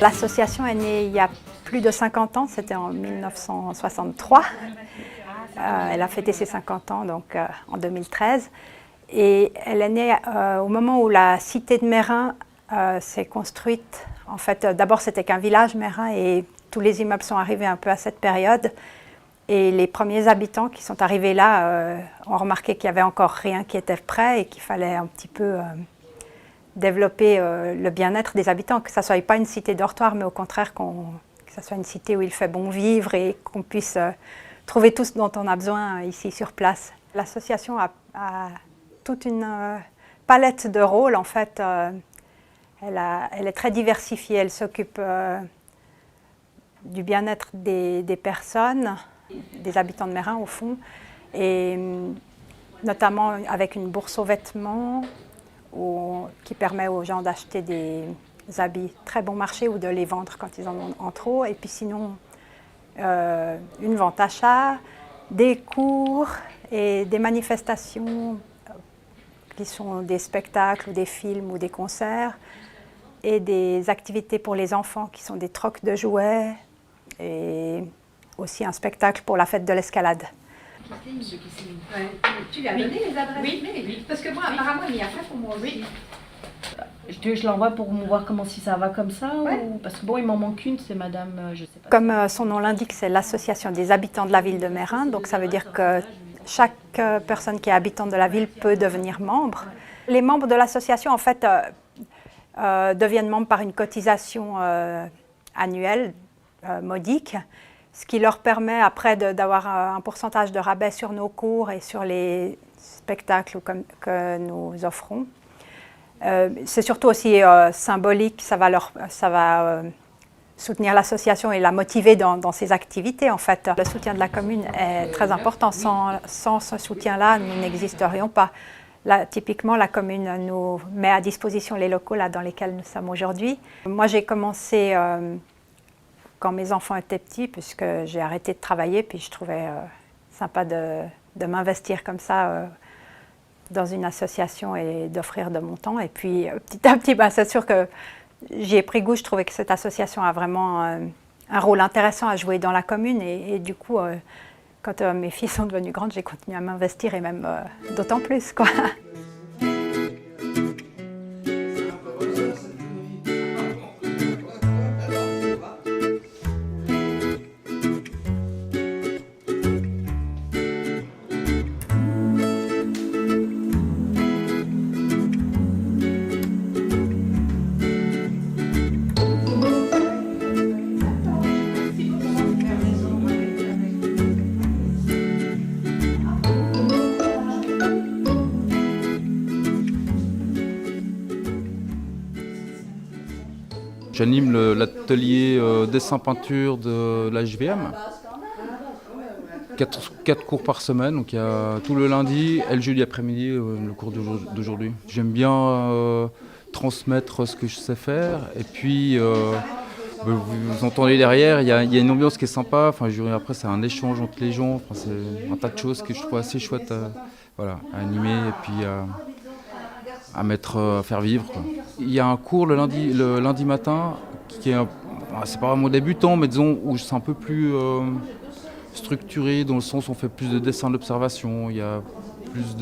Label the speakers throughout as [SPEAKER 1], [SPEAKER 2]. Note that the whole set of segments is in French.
[SPEAKER 1] L'association est née il y a plus de 50 ans, c'était en 1963. Elle a fêté ses 50 ans donc, en 2013. Et elle est née au moment où la cité de Meyrin s'est construite. En fait, d'abord c'était qu'un village Meyrin et tous les immeubles sont arrivés un peu à cette période. Et les premiers habitants qui sont arrivés là ont remarqué qu'il n'y avait encore rien qui était prêt et qu'il fallait un petit peu développer le bien-être des habitants, que ça ne soit pas une cité dortoir, mais au contraire que ça soit une cité où il fait bon vivre et qu'on puisse trouver tout ce dont on a besoin ici sur place. L'association a toute une palette de rôles, en fait. Elle est très diversifiée, elle s'occupe du bien-être des personnes, des habitants de Meyrin au fond, et notamment avec une bourse aux vêtements qui permet aux gens d'acheter des habits très bon marché ou de les vendre quand ils en ont en trop. Et puis sinon, une vente achat, des cours et des manifestations qui sont des spectacles ou des films ou des concerts et des activités pour les enfants qui sont des trocs de jouets et aussi un spectacle pour la fête de l'escalade.
[SPEAKER 2] Tu lui as donné les adresses? Oui. Parce que moi, apparemment, il y a fait pour moi. Oui.
[SPEAKER 3] Je l'envoie pour voir comment si ça va comme ça ou... Parce que bon, il m'en manque une, c'est madame, je sais pas.
[SPEAKER 1] Comme son nom l'indique, c'est l'association des habitants de la ville de Meyrin, donc ça veut dire que chaque personne qui est habitante de la ville peut devenir membre. Les membres de l'association, en fait, deviennent membres par une cotisation annuelle modique, ce qui leur permet après d'avoir un pourcentage de rabais sur nos cours et sur les spectacles que nous offrons. C'est surtout aussi symbolique, ça va soutenir l'association et la motiver dans ses activités. En fait, le soutien de la commune est très important. Sans ce soutien-là, nous n'existerions pas. Là, typiquement, la commune nous met à disposition les locaux là, dans lesquels nous sommes aujourd'hui. Moi, j'ai commencé quand mes enfants étaient petits, puisque j'ai arrêté de travailler, puis je trouvais sympa de m'investir comme ça dans une association et d'offrir de mon temps. Et puis, petit à petit, c'est sûr que j'y ai pris goût. Je trouvais que cette association a vraiment un rôle intéressant à jouer dans la commune. Et du coup, quand mes filles sont devenues grandes, j'ai continué à m'investir et même d'autant plus, quoi.
[SPEAKER 4] J'anime l'atelier dessin-peinture de l'HVM. 4 cours par semaine, donc il y a tout le lundi et le jeudi après-midi le cours d'aujourd'hui. J'aime bien transmettre ce que je sais faire et puis vous entendez derrière, il y a une ambiance qui est sympa. Enfin, après c'est un échange entre les gens, enfin, c'est un tas de choses que je trouve assez chouette à animer et puis à faire vivre, quoi. Il y a un cours le lundi matin qui est, c'est pas vraiment débutant, mais disons où c'est un peu plus structuré dans le sens où on fait plus de dessins d'observation, il y a plus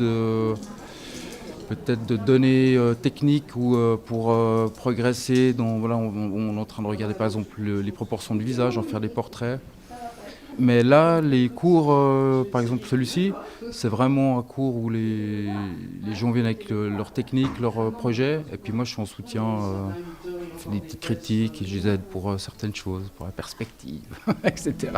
[SPEAKER 4] peut-être de données techniques ou pour progresser. On est en train de regarder par exemple les proportions du visage, en faire des portraits. Mais là, les cours, par exemple celui-ci, c'est vraiment un cours où les gens viennent avec leur technique, leur projet. Et puis moi, je suis en soutien, je fais des petites critiques, et je les aide pour certaines choses, pour la perspective, etc.